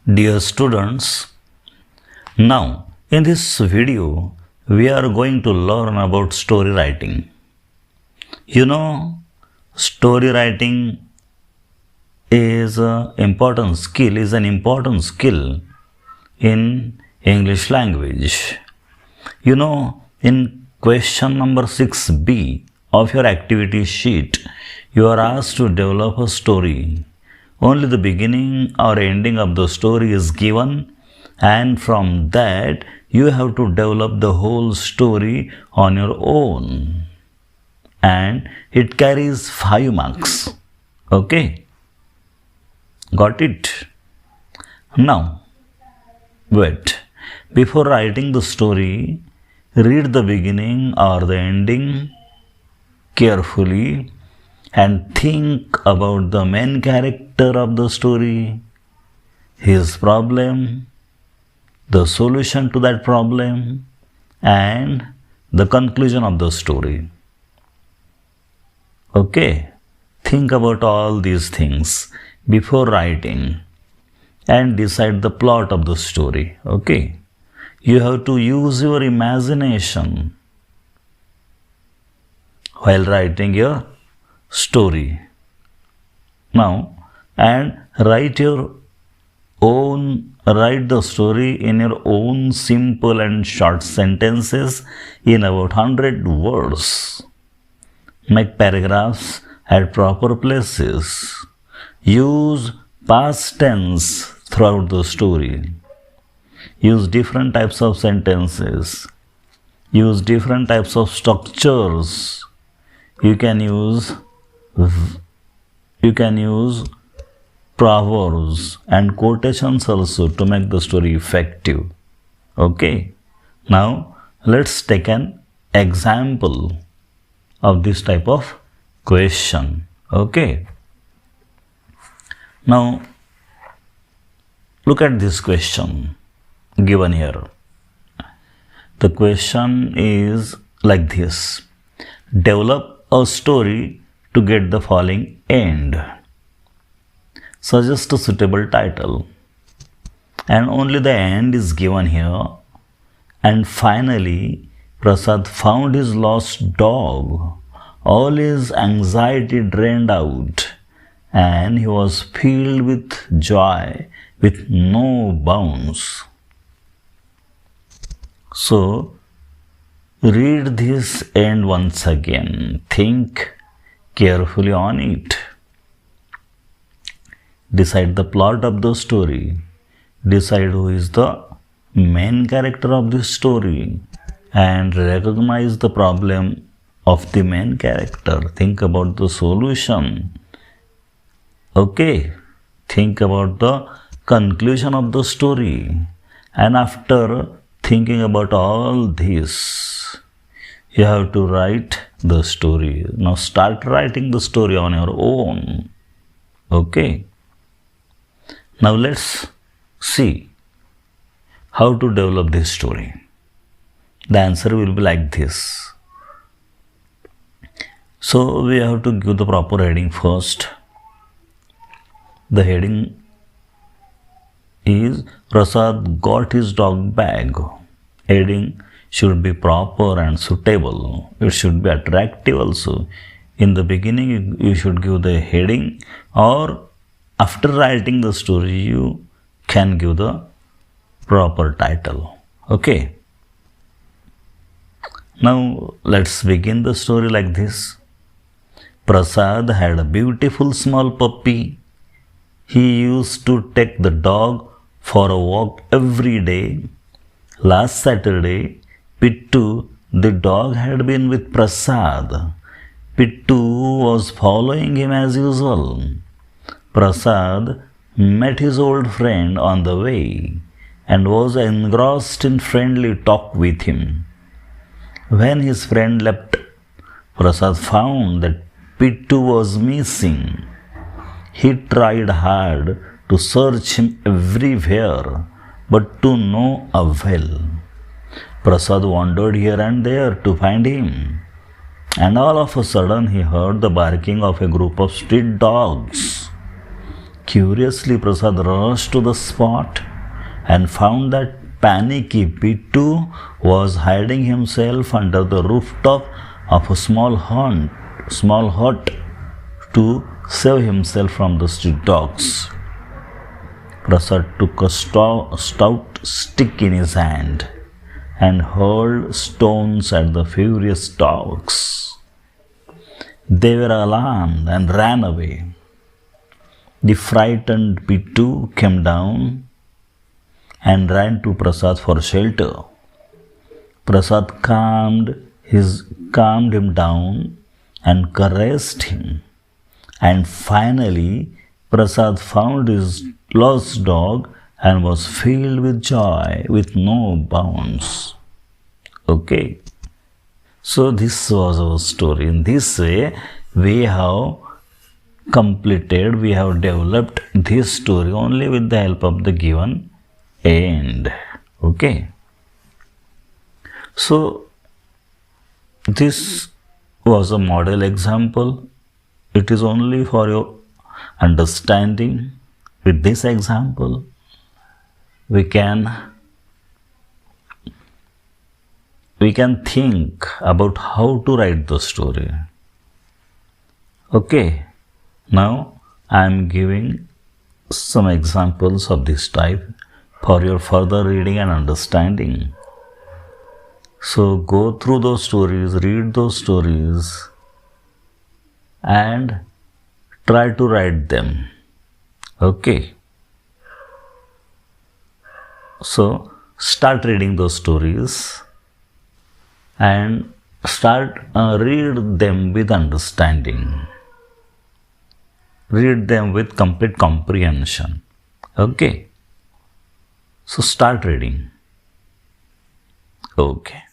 Dear students, now in this video we are going to learn about story writing. You know, story writing is an important skill in English language. You know, in question number 6b of your activity sheet, you are asked to develop a story. Only the beginning or ending of the story is given, and from that you have to develop the whole story on your own. And it carries 5 marks. Okay? Got it? Now, wait. Before writing the story, read the beginning or the ending carefully and think about the main character of the story, his problem, the solution to that problem, and the conclusion of the story. Okay? Think about all these things before writing and decide the plot of the story. Okay? You have to use your imagination while writing your story. Now, and write the story in your own simple and short sentences in about 100 words. Make paragraphs at proper places. Use past tense throughout the story. Use different types of sentences. Use different types of structures. You can use proverbs and quotations also to make the story effective. Okay? Now, let's take an example of this type of question. Okay? Now, look at this question given here. The question is like this. Develop a story to get the following end. Suggest a suitable title. And only the end is given here. And finally, Prasad found his lost dog. All his anxiety drained out, and he was filled with joy with no bounds. So, read this end once again. Think carefully on it. Decide the plot of the story. Decide who is the main character of the story. And recognize the problem of the main character. Think about the solution. Okay? Think about the conclusion of the story. And after thinking about all this, you have to write the story. Now start writing the story on your own. Okay? Now let's see how to develop this story. The answer will be like this. So we have to give the proper heading first. The heading is Prasad got his dog back. Heading should be proper and suitable. It should be attractive also. In the beginning, you should give the heading, or after writing the story, you can give the proper title. Okay? Now, let's begin the story like this. Prasad had a beautiful small puppy. He used to take the dog for a walk every day. Last Saturday, Pittu, the dog, had been with Prasad. Pittu was following him as usual. Prasad met his old friend on the way and was engrossed in friendly talk with him. When his friend left, Prasad found that Pittu was missing. He tried hard to search him everywhere, but to no avail. Prasad wandered here and there to find him, and all of a sudden he heard the barking of a group of street dogs. Curiously, Prasad rushed to the spot and found that panicky Bittu was hiding himself under the rooftop of a small hut to save himself from the street dogs. Prasad took a stout stick in his hand and hurled stones at the furious dogs. They were alarmed and ran away. The frightened Bittu came down and ran to Prasad for shelter. Prasad calmed him down and caressed him. And finally, Prasad found his lost dog and was filled with joy with no bounds. Okay. So this was our story. In this way, we have developed this story only with the help of the given end. Okay. So this was a model example. It is only for your understanding. With this example, we can think about how to write the story. Okay. Now I am giving some examples of this type for your further reading and understanding. So go through those stories, read those stories, and try to write them. Okay. So start reading those stories and read them with understanding. Read them with complete comprehension. Okay. So start reading. Okay.